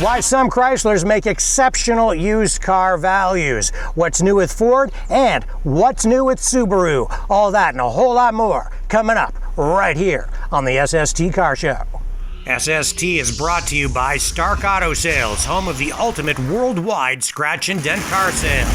Why some Chryslers make exceptional used car values, what's new with Ford, and what's new with Subaru. All that and a whole lot more coming up right here on the SST Car Show. SST is brought to you by Stark Auto Sales, home of the ultimate worldwide scratch and dent car sale.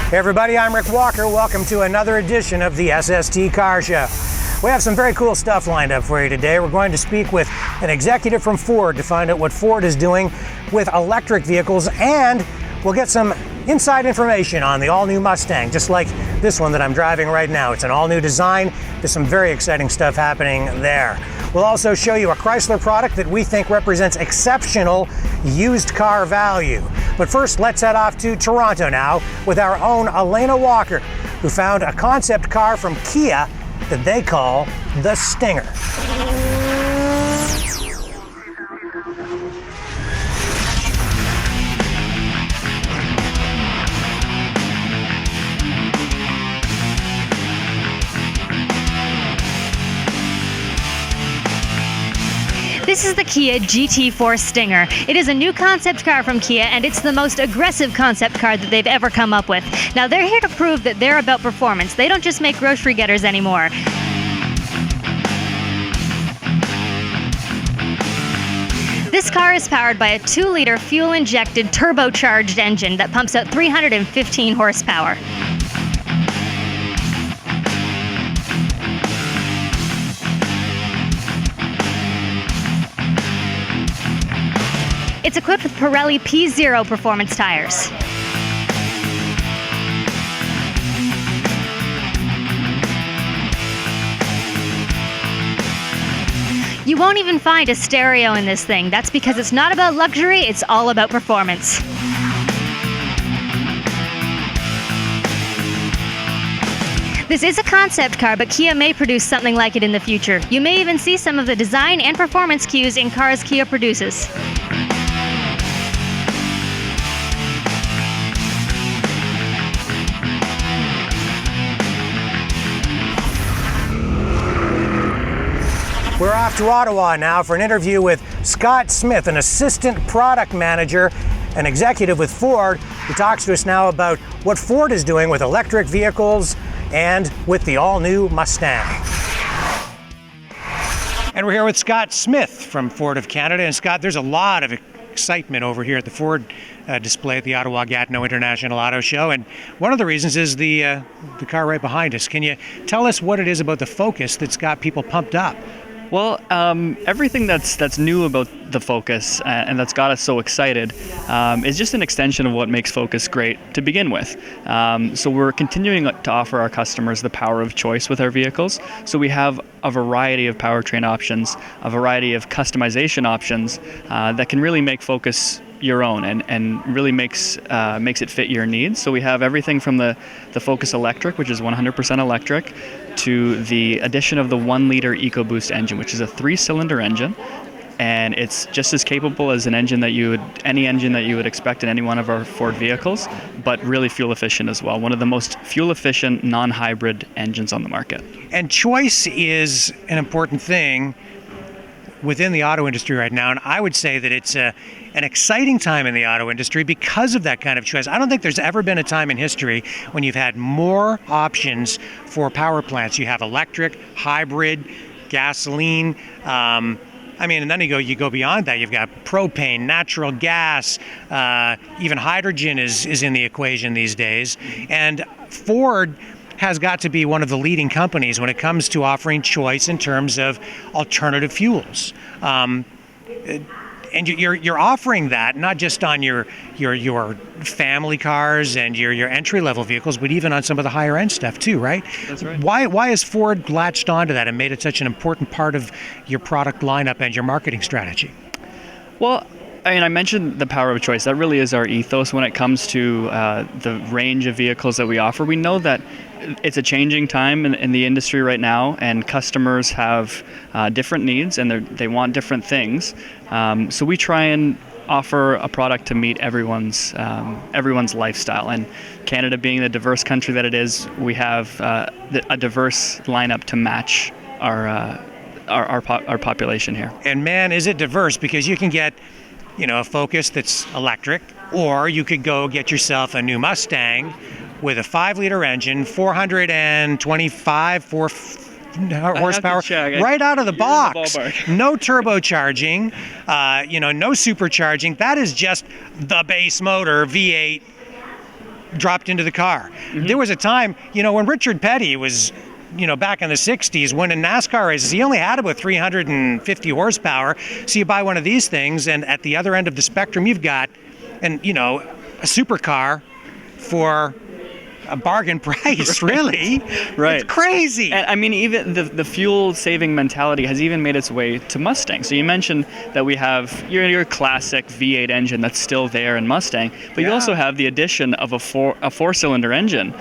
Hey everybody, I'm Rick Walker. Welcome to another edition of the SST Car Show. We have some very cool stuff lined up for you today. We're going to speak with an executive from Ford to find out what Ford is doing with electric vehicles, and we'll get some inside information on the all-new Mustang, just like this one that I'm driving right now. It's an all-new design. There's some very exciting stuff happening there. We'll also show you a Chrysler product that we think represents exceptional used car value. But first, let's head off to Toronto now with our own Elena Walker, who found a concept car from Kia that they call the Stinger. This is the Kia GT4 Stinger. It is a new concept car from Kia, and it's the most aggressive concept car that they've ever come up with. Now, they're here to prove that they're about performance. They don't just make grocery getters anymore. This car is powered by a 2-liter fuel-injected turbocharged engine that pumps out 315 horsepower. It's equipped with Pirelli P0 performance tires. You won't even find a stereo in this thing. That's because it's not about luxury, it's all about performance. This is a concept car, but Kia may produce something like it in the future. You may even see some of the design and performance cues in cars Kia produces. We're off to Ottawa now for an interview with Scott Smith, an assistant product manager, an executive with Ford, who talks to us now about what Ford is doing with electric vehicles and with the all-new Mustang. And we're here with Scott Smith from Ford of Canada. And Scott, there's a lot of excitement over here at the Ford display at the Ottawa Gatineau International Auto Show, and one of the reasons is the car right behind us. Can you tell us what it is about the Focus that's got people pumped up? Well, everything that's new about the Focus and that's got us so excited is just an extension of what makes Focus great to begin with. So we're continuing to offer our customers the power of choice with our vehicles. So we have a variety of powertrain options, a variety of customization options that can really make Focus your own and really makes it fit your needs. So we have everything from the Focus Electric, which is 100% electric, to the addition of the 1-liter EcoBoost engine, which is a 3-cylinder engine, and it's just as capable as any engine that you would expect in any one of our Ford vehicles, but really fuel efficient as well. One of the most fuel efficient non-hybrid engines on the market. And choice is an important thing within the auto industry right now, and I would say that it's an exciting time in the auto industry because of that kind of choice. I don't think there's ever been a time in history when you've had more options for power plants. You have electric, hybrid, gasoline, and then you go beyond that. You've got propane, natural gas, even hydrogen is in the equation these days. And Ford has got to be one of the leading companies when it comes to offering choice in terms of alternative fuels. And you're offering that not just on your family cars and your entry-level vehicles, but even on some of the higher-end stuff too, right? That's right. Why has Ford latched onto that and made it such an important part of your product lineup and your marketing strategy? Well, I mean, I mentioned the power of choice. That really is our ethos when it comes to the range of vehicles that we offer. We know that it's a changing time in the industry right now, and customers have different needs and they want different things. So we try and offer a product to meet everyone's lifestyle. And Canada being the diverse country that it is, we have a diverse lineup to match our population here. And man, is it diverse, because you can get, a Focus that's electric, or you could go get yourself a new Mustang with a 5-liter engine, 425 horsepower, right out of the box. No turbocharging, no supercharging. That is just the base motor V8 dropped into the car. Mm-hmm. There was a time, when Richard Petty was, back in the 60s, when in NASCAR races, he only had about 350 horsepower. So you buy one of these things, and at the other end of the spectrum, you've got, a supercar for a bargain price, really. Right. It's crazy. And I mean, even the fuel saving mentality has even made its way to Mustang. So you mentioned that we have your classic V8 engine that's still there in Mustang, but you also have the addition of a four-cylinder engine,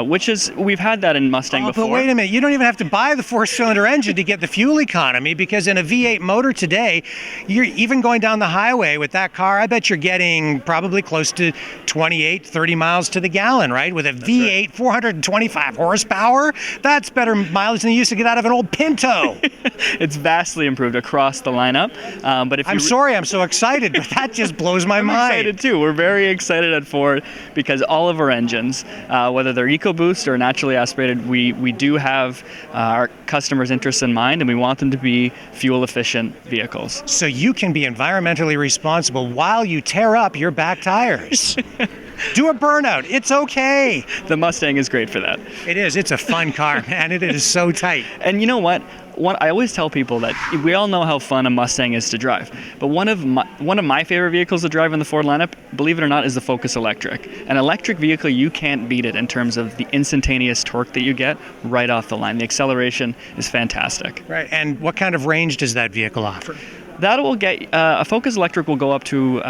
which is, we've had that in Mustang before. But wait a minute, you don't even have to buy the 4-cylinder engine to get the fuel economy, because in a V8 motor today, you're even going down the highway with that car, I bet you're getting probably close to 28, 30 miles to the gallon, right? With a V8, 425 horsepower. That's better mileage than you used to get out of an old Pinto. It's vastly improved across the lineup. But if I'm sorry, I'm so excited, but that just blows my mind. I'm excited too. We're very excited at Ford because all of our engines, whether they're EcoBoost or naturally aspirated, we do have our customers' interests in mind, and we want them to be fuel-efficient vehicles. So you can be environmentally responsible while you tear up your back tires. Do a burnout. It's okay. The Mustang is great for that. It is. It's a fun car, man. It is so tight. And you know what? I always tell people that we all know how fun a Mustang is to drive, but one of my favorite vehicles to drive in the Ford lineup, believe it or not, is the Focus Electric. An electric vehicle, you can't beat it in terms of the instantaneous torque that you get right off the line. The acceleration is fantastic. Right. And what kind of range does that vehicle offer? That will get a Focus Electric will go up to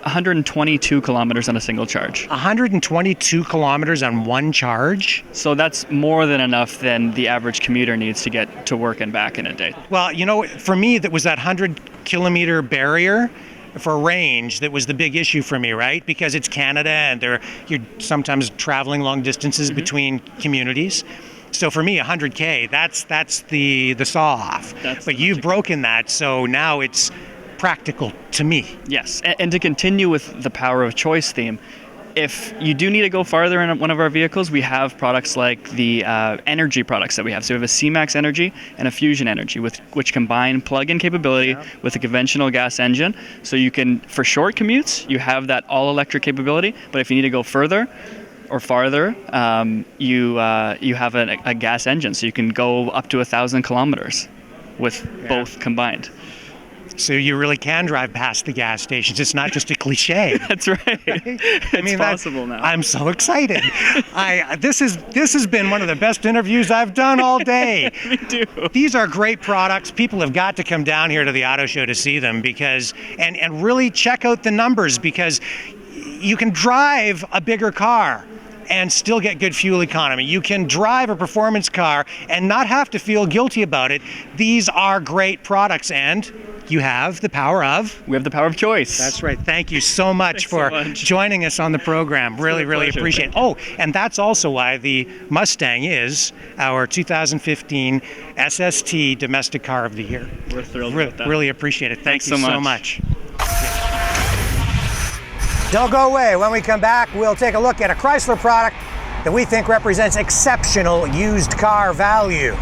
122 kilometers on a single charge. 122 kilometers on one charge? So that's more than enough than the average commuter needs to get to work and back in a day. Well, for me, that was that 100-kilometer barrier for range that was the big issue for me, right? Because it's Canada, and you're sometimes traveling long distances between communities. So for me, 100K, that's the saw-off. But you've broken that, so now it's practical to me. Yes, and to continue with the power of choice theme, if you do need to go farther in one of our vehicles, we have products like the energy products that we have. So we have a C-Max Energy and a Fusion Energy, which combine plug-in capability with a conventional gas engine. So you can, for short commutes, you have that all-electric capability, but if you need to go further or farther, you have a gas engine, so you can go up to 1,000 kilometers with both combined. So you really can drive past the gas stations. It's not just a cliche. That's right. It's possible now. I'm so excited. This has been one of the best interviews I've done all day. Me too. These are great products. People have got to come down here to the auto show to see them, because and really check out the numbers, because you can drive a bigger car and still get good fuel economy. You can drive a performance car and not have to feel guilty about it. These are great products, and you have the power of... We have the power of choice. That's right. Thank you so much for joining us on the program. Really appreciate it. Oh, and that's also why the Mustang is our 2015 SST Domestic Car of the Year. We're thrilled with that. Really appreciate it. Thank you so much. Don't go away. When we come back, we'll take a look at a Chrysler product that we think represents exceptional used car value.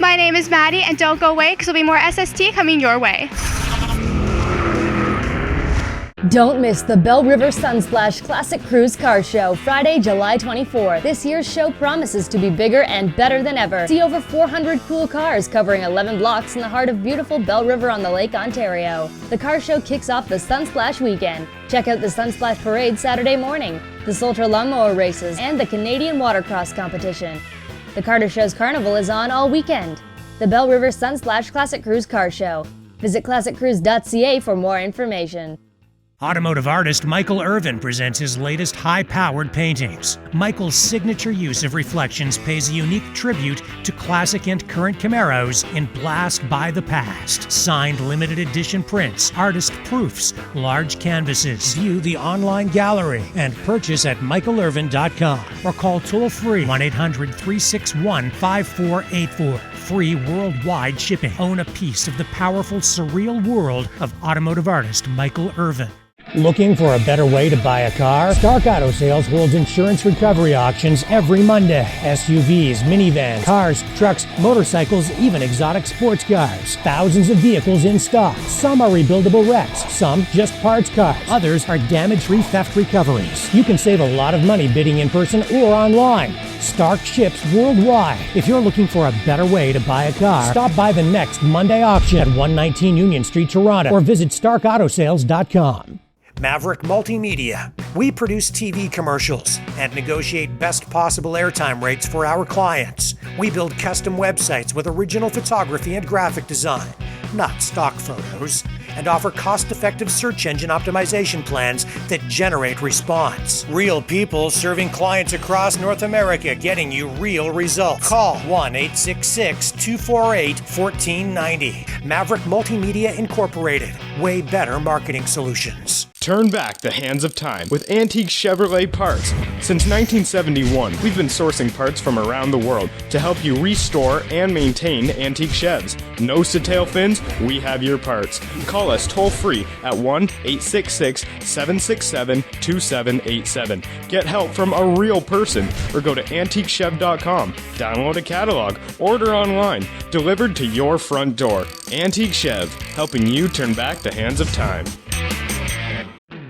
My name is Maddie, and don't go away because there'll be more SST coming your way. Don't miss the Belle River Sunsplash Classic Cruise Car Show, Friday, July 24th. This year's show promises to be bigger and better than ever. See over 400 cool cars covering 11 blocks in the heart of beautiful Belle River on the Lake, Ontario. The car show kicks off the Sunsplash weekend. Check out the Sunsplash Parade Saturday morning, the Soltra Lawnmower Races, and the Canadian Watercross Competition. The Carter Show's Carnival is on all weekend. The Belle River Sunsplash Classic Cruise Car Show. Visit classiccruise.ca for more information. Automotive artist Michael Irvin presents his latest high-powered paintings. Michael's signature use of reflections pays a unique tribute to classic and current Camaros in Blast by the Past. Signed limited edition prints, artist proofs, large canvases. View the online gallery and purchase at michaelirvin.com or call toll-free 1-800-361-5484. Free worldwide shipping. Own a piece of the powerful, surreal world of automotive artist Michael Irvin. Looking for a better way to buy a car? Stark Auto Sales holds insurance recovery auctions every Monday. SUVs, minivans, cars, trucks, motorcycles, even exotic sports cars. Thousands of vehicles in stock. Some are rebuildable wrecks, some just parts cars. Others are damage-free theft recoveries. You can save a lot of money bidding in person or online. Stark ships worldwide. If you're looking for a better way to buy a car, stop by the next Monday auction at 119 Union Street, Toronto, or visit starkautosales.com. Maverick Multimedia. We produce TV commercials and negotiate best possible airtime rates for our clients. We build custom websites with original photography and graphic design, not stock photos, and offer cost-effective search engine optimization plans that generate response. Real people serving clients across North America, getting you real results. Call 1-866-248-1490. Maverick Multimedia Incorporated. Way better marketing solutions. Turn back the hands of time with Antique Chevrolet parts. Since 1971, we've been sourcing parts from around the world to help you restore and maintain antique Chevs. Nose to tail fins, we have your parts. Call us toll-free at 1-866-767-2787. Get help from a real person or go to antiquechev.com. Download a catalog, order online, delivered to your front door. Antique Chev, helping you turn back the hands of time.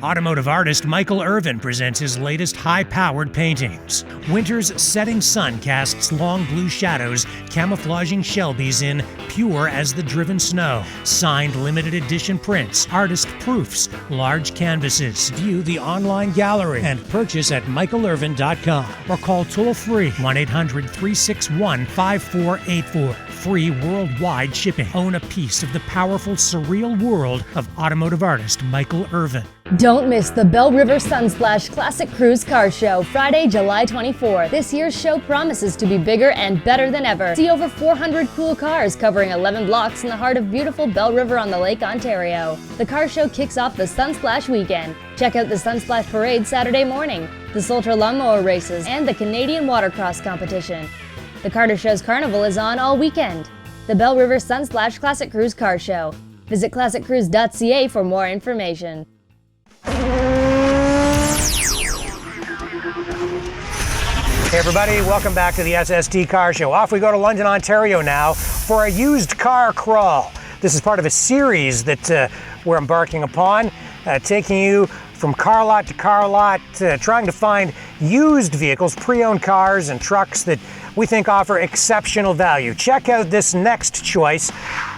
Automotive artist Michael Irvin presents his latest high-powered paintings. Winter's setting sun casts long blue shadows, camouflaging Shelbys in pure as the driven snow. Signed limited edition prints, artist proofs, large canvases. View the online gallery and purchase at michaelirvin.com or call toll-free 1-800-361-5484. Free worldwide shipping. Own a piece of the powerful, surreal world of automotive artist Michael Irvin. Don't miss the Belle River Sunsplash Classic Cruise Car Show, Friday, July 24. This year's show promises to be bigger and better than ever. See over 400 cool cars covering 11 blocks in the heart of beautiful Belle River on the Lake, Ontario. The car show kicks off the Sunsplash weekend. Check out the Sunsplash Parade Saturday morning, the Sultra Lawnmower Races, and the Canadian Watercross Competition. The Carter Show's Carnival is on all weekend. The Belle River Sunsplash Classic Cruise Car Show. Visit classiccruise.ca for more information. Hey everybody, welcome back to the SST Car Show. Off we go to London, Ontario now for a used car crawl. This is part of a series that we're embarking upon, taking you from car lot to car lot, trying to find used vehicles, pre-owned cars and trucks that we think offer exceptional value. Check out this next choice,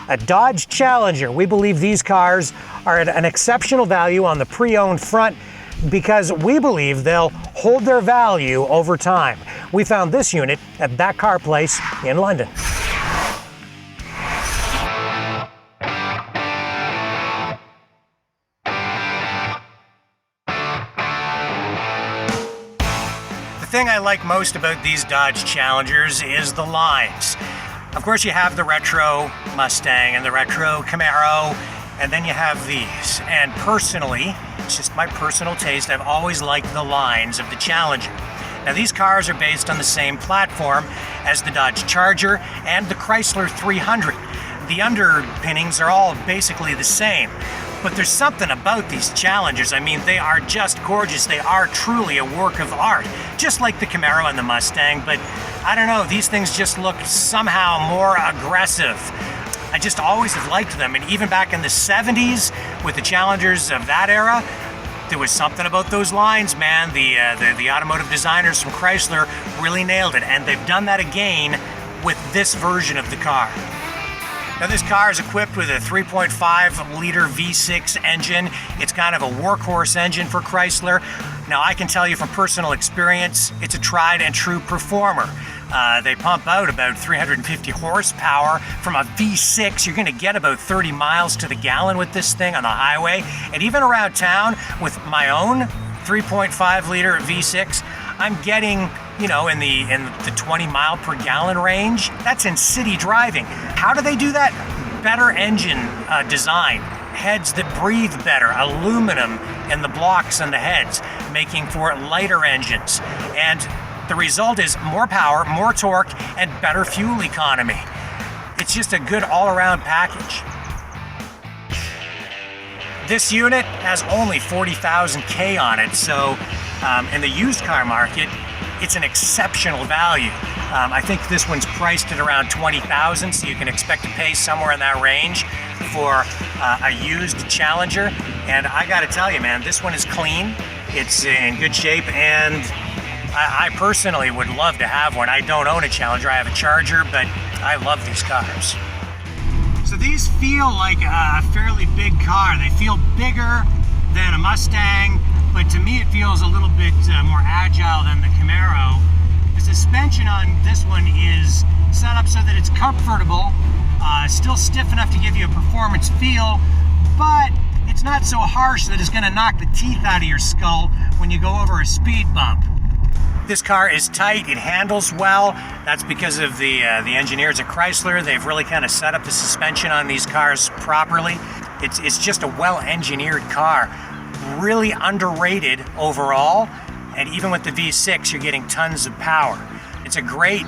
a Dodge Challenger. We believe these cars are at an exceptional value on the pre-owned front because we believe they'll hold their value over time. We found this unit at That Car Place in London. The thing I like most about these Dodge Challengers is the lines. Of course, you have the retro Mustang and the retro Camaro, and then you have these. And personally, it's just my personal taste, I've always liked the lines of the Challenger. Now, these cars are based on the same platform as the Dodge Charger and the Chrysler 300. The underpinnings are all basically the same. But there's something about these Challengers. I mean, they are just gorgeous. They are truly a work of art, just like the Camaro and the Mustang. But I don't know, these things just look somehow more aggressive. I just always have liked them. And even back in the 70s with the Challengers of that era, there was something about those lines, man. The automotive designers from Chrysler really nailed it. And they've done that again with this version of the car. Now, this car is equipped with a 3.5-liter V6 engine. It's kind of a workhorse engine for Chrysler. Now, I can tell you from personal experience, it's a tried and true performer. They pump out about 350 horsepower from a V6. You're going to get about 30 miles to the gallon with this thing on the highway. And even around town with my own 3.5 liter V6, I'm getting, you know, in the 20 mile per gallon range. That's in city driving. How do they do that? Better engine design. Heads that breathe better, aluminum in the blocks and the heads, making for lighter engines. And the result is more power, more torque, and better fuel economy. It's just a good all-around package. This unit has only 40,000 K on it, so in the used car market, it's an exceptional value. I think this one's priced at around 20,000, so you can expect to pay somewhere in that range for a used Challenger. And I gotta tell you, man, this one is clean, it's in good shape, and I personally would love to have one. I don't own a Challenger, I have a Charger, but I love these cars. So these feel like a fairly big car. They feel bigger than a Mustang, but to me it feels a little bit more agile than the Camaro. The suspension on this one is set up so that it's comfortable, still stiff enough to give you a performance feel, but it's not so harsh that it's going to knock the teeth out of your skull when you go over a speed bump. This car is tight, it handles well. That's because of the engineers at Chrysler. They've really kind of set up the suspension on these cars properly. It's just a well-engineered car. Really underrated overall, and even with the V6, you're getting tons of power. It's a great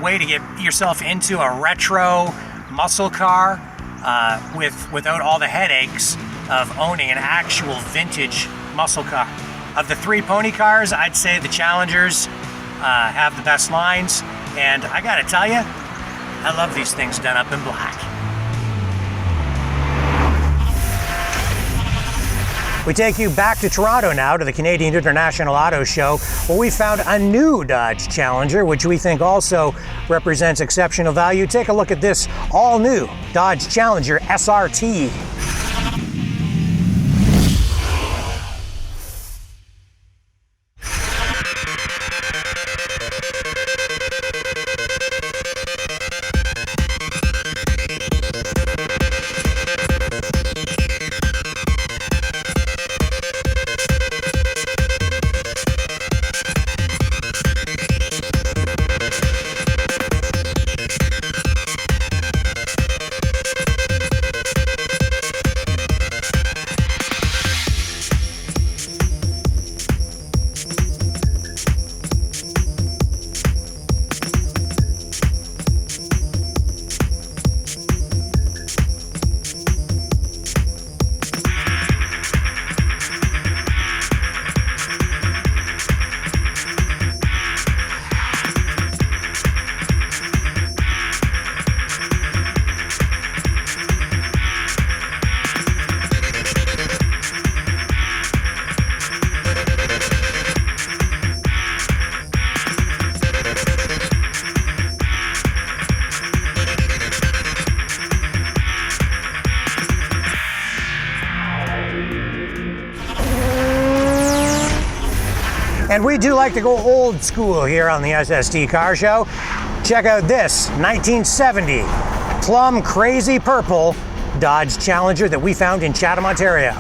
way to get yourself into a retro muscle car without all the headaches of owning an actual vintage muscle car. Of the three pony cars, I'd say the Challengers have the best lines, and I gotta tell you, I love these things done up in black. We take you back to Toronto now to the Canadian International Auto Show, where we found a new Dodge Challenger, which we think also represents exceptional value. Take a look at this all-new Dodge Challenger SRT. And we do like to go old school here on the SST Car Show. Check out this 1970 plum crazy purple Dodge Challenger that we found in Chatham, Ontario.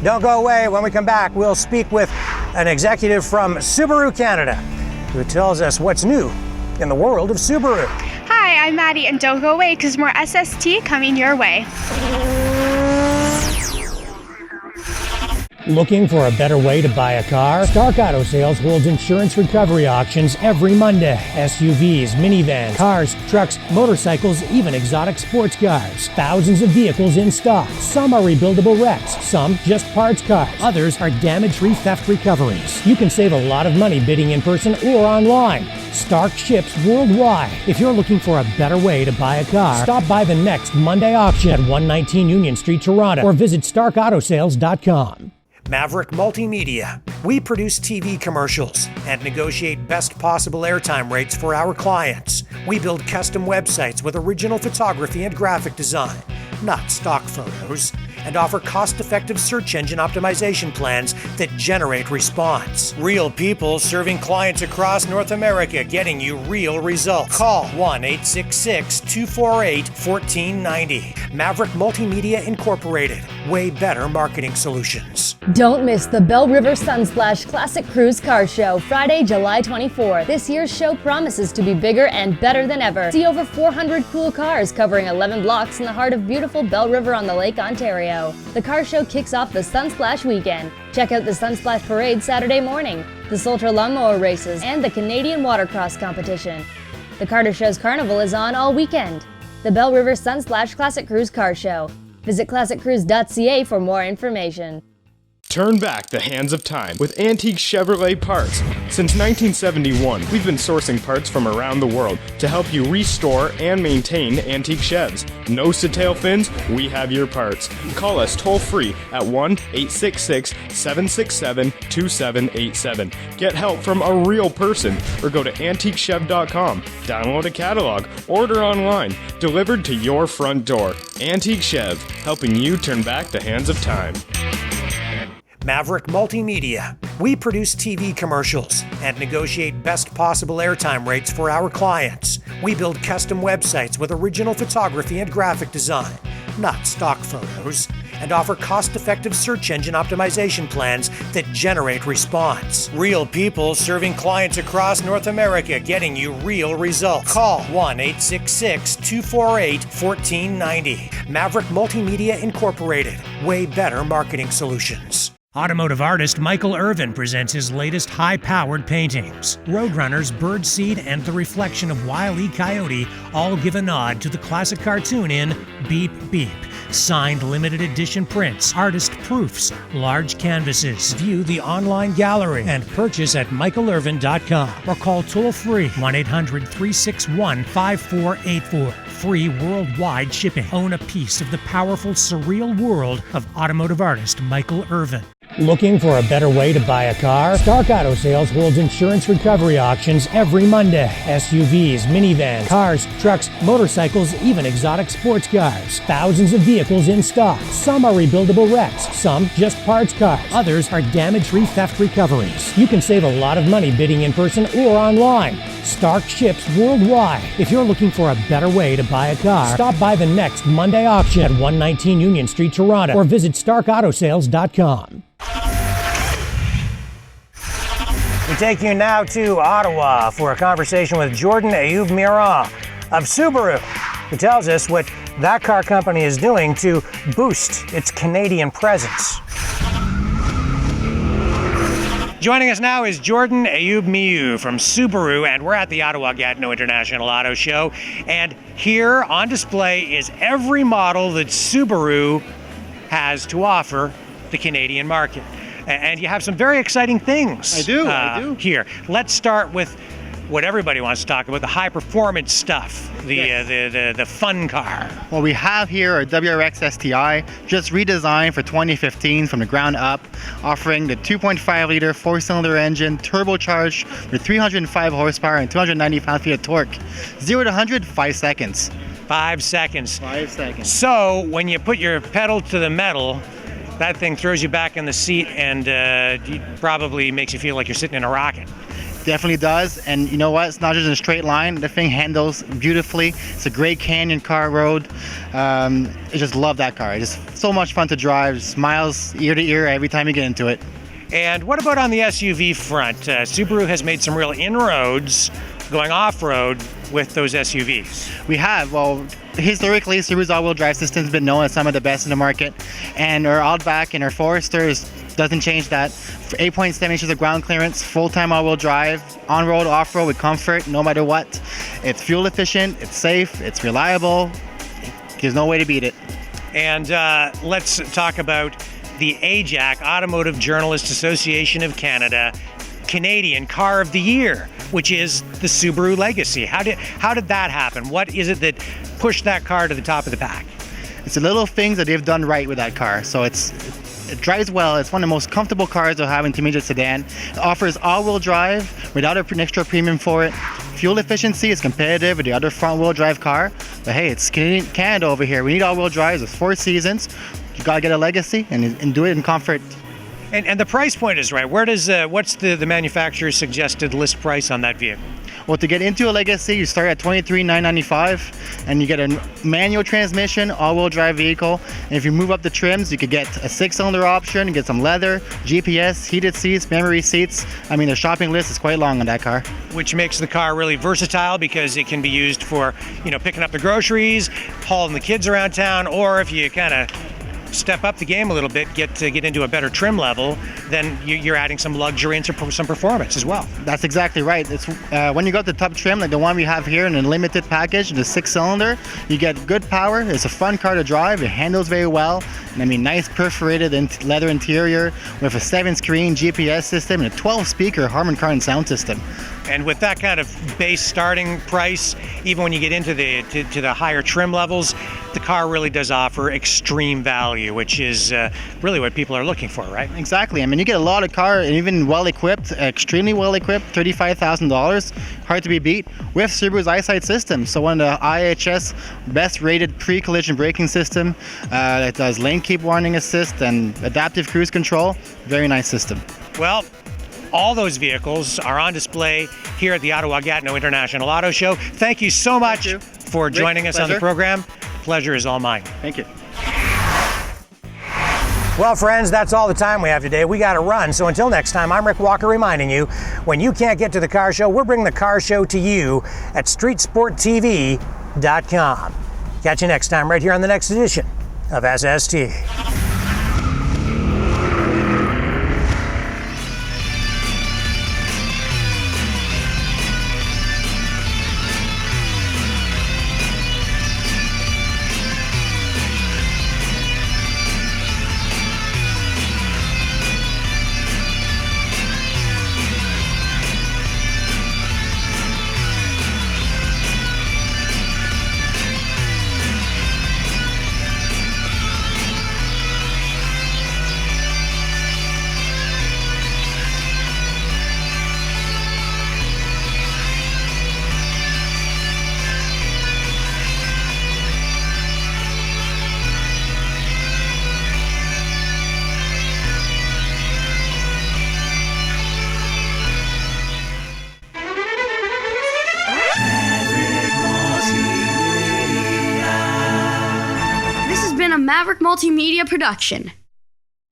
Don't go away. When we come back, we'll speak with an executive from Subaru Canada, who tells us what's new in the world of Subaru. Hi, I'm Maddie, and don't go away because more SST coming your way. Looking for a better way to buy a car? Stark Auto Sales holds insurance recovery auctions every Monday. SUVs, minivans, cars, trucks, motorcycles, even exotic sports cars. Thousands of vehicles in stock. Some are rebuildable wrecks, some just parts cars. Others are damage-free theft recoveries. You can save a lot of money bidding in person or online. Stark ships worldwide. If you're looking for a better way to buy a car, stop by the next Monday auction at 119 Union Street, Toronto, or visit starkautosales.com. Maverick Multimedia. We produce TV commercials and negotiate best possible airtime rates for our clients. We build custom websites with original photography and graphic design, not stock photos, and offer cost-effective search engine optimization plans that generate response. Real people serving clients across North America, getting you real results. Call 1-866-248-1490. Maverick Multimedia Incorporated. Way better marketing solutions. Don't miss the Belle River Sunsplash Classic Cruise Car Show, Friday, July 24th. This year's show promises to be bigger and better than ever. See over 400 cool cars covering 11 blocks in the heart of beautiful Belle River on the Lake, Ontario. The car show kicks off the Sunsplash weekend. Check out the Sunsplash Parade Saturday morning, the Sultra Lawnmower Races, and the Canadian Watercross Competition. The Carter Show's Carnival is on all weekend. The Belle River Sunsplash Classic Cruise Car Show. Visit classiccruise.ca for more information. Turn back the hands of time with antique Chevrolet parts. Since 1971, we've been sourcing parts from around the world to help you restore and maintain antique Chevs. Nose to tail fins, we have your parts. Call us toll free at 1-866-767-2787. Get help from a real person or go to antiquechev.com. Download a catalog, order online, delivered to your front door. Antique Chev, helping you turn back the hands of time. Maverick Multimedia. We produce TV commercials and negotiate best possible airtime rates for our clients. We build custom websites with original photography and graphic design, not stock photos, and offer cost-effective search engine optimization plans that generate response. Real people serving clients across North America, getting you real results. Call 1-866-248-1490. Maverick Multimedia Incorporated. Way better marketing solutions. Automotive artist Michael Irvin presents his latest high-powered paintings. Roadrunners, Birdseed, and the reflection of Wile E. Coyote all give a nod to the classic cartoon in Beep Beep. Signed limited edition prints, artist proofs, large canvases. View the online gallery and purchase at michaelirvin.com or call toll-free 1-800-361-5484. Free worldwide shipping. Own a piece of the powerful, surreal world of automotive artist Michael Irvin. Looking for a better way to buy a car? Stark Auto Sales holds insurance recovery auctions every Monday. SUVs, minivans, cars, trucks, motorcycles, even exotic sports cars. Thousands of vehicles in stock. Some are rebuildable wrecks, some just parts cars. Others are damage-free theft recoveries. You can save a lot of money bidding in person or online. Stark ships worldwide. If you're looking for a better way to buy a car, stop by the next Monday auction at 119 Union Street, Toronto, or visit starkautosales.com. We take you now to Ottawa for a conversation with Jordan Ayoub-Miron of Subaru, who tells us what that car company is doing to boost its Canadian presence. Joining us now is Jordan Ayoub-Miron from Subaru, and we're at the Ottawa Gatineau International Auto Show. And here on display is every model that Subaru has to offer the Canadian market. And you have some very exciting things. I do. Here. Let's start with what everybody wants to talk about, the high performance stuff, the fun car. What we have here are WRX STI, just redesigned for 2015 from the ground up, offering the 2.5 liter 4-cylinder engine, turbocharged with 305 horsepower and 290 pound-feet of torque. 0 to 100, 5 seconds. 5 seconds. 5 seconds. So when you put your pedal to the metal, that thing throws you back in the seat and probably makes you feel like you're sitting in a rocket. Definitely does, and you know what? It's not just in a straight line. The thing handles beautifully. It's a great canyon car road. I just love that car. It's just so much fun to drive. Smiles ear to ear every time you get into it. And what about on the SUV front? Subaru has made some real inroads going off-road with those SUVs. We have. Well, historically, Subaru's all-wheel drive system has been known as some of the best in the market, and our Outback and our Forester doesn't change that. 8.7 inches of ground clearance, full-time all-wheel drive, on-road, off-road with comfort, no matter what. It's fuel efficient, it's safe, it's reliable. There's no way to beat it. And let's talk about the AJAC, Automotive Journalist Association of Canada, Canadian Car of the Year, which is the Subaru Legacy. How did that happen? What is it that pushed that car to the top of the pack? It's the little things that they've done right with that car. So it drives well. It's one of the most comfortable cars they'll have in intermediate sedan. It offers all-wheel drive without an extra premium for it. Fuel efficiency is competitive with the other front-wheel drive car. But hey, it's Canada over here. We need all-wheel drives with 4 seasons. You gotta get a Legacy and do it in comfort. And the price point is right. Where does what's the manufacturer's suggested list price on that vehicle? Well, to get into a Legacy, you start at $23,995, and you get a manual transmission, all-wheel drive vehicle. And if you move up the trims, you could get a 6-cylinder option, get some leather, GPS, heated seats, memory seats. I mean, the shopping list is quite long on that car. Which makes the car really versatile because it can be used for, picking up the groceries, hauling the kids around town, or if you kind of step up the game a little bit, get into a better trim level, then you're adding some luxury and some performance as well. That's exactly right. It's when you got the top trim, like the one we have here in a limited package, the 6-cylinder, you get good power. It's a fun car to drive. It handles very well. And I mean, nice perforated leather interior with a 7-screen GPS system and a 12-speaker Harman Kardon sound system. And with that kind of base starting price, even when you get into the higher trim levels, the car really does offer extreme value, which is really what people are looking for, right? Exactly. I mean, you get a lot of car, and even well-equipped, extremely well-equipped, $35,000, hard to be beat, with Subaru's EyeSight system. So one of the IHS best-rated pre-collision braking system. It does lane keep warning assist and adaptive cruise control. Very nice system. Well, all those vehicles are on display here at the Ottawa Gatineau International Auto Show. Thank you so much for joining us on the program. Pleasure is all mine. Thank you. Well, friends, that's all the time we have today. We got to run. So until next time, I'm Rick Walker reminding you, when you can't get to the car show, we're bringing the car show to you at streetsporttv.com. Catch you next time right here on the next edition of SST. Maverick Multimedia production.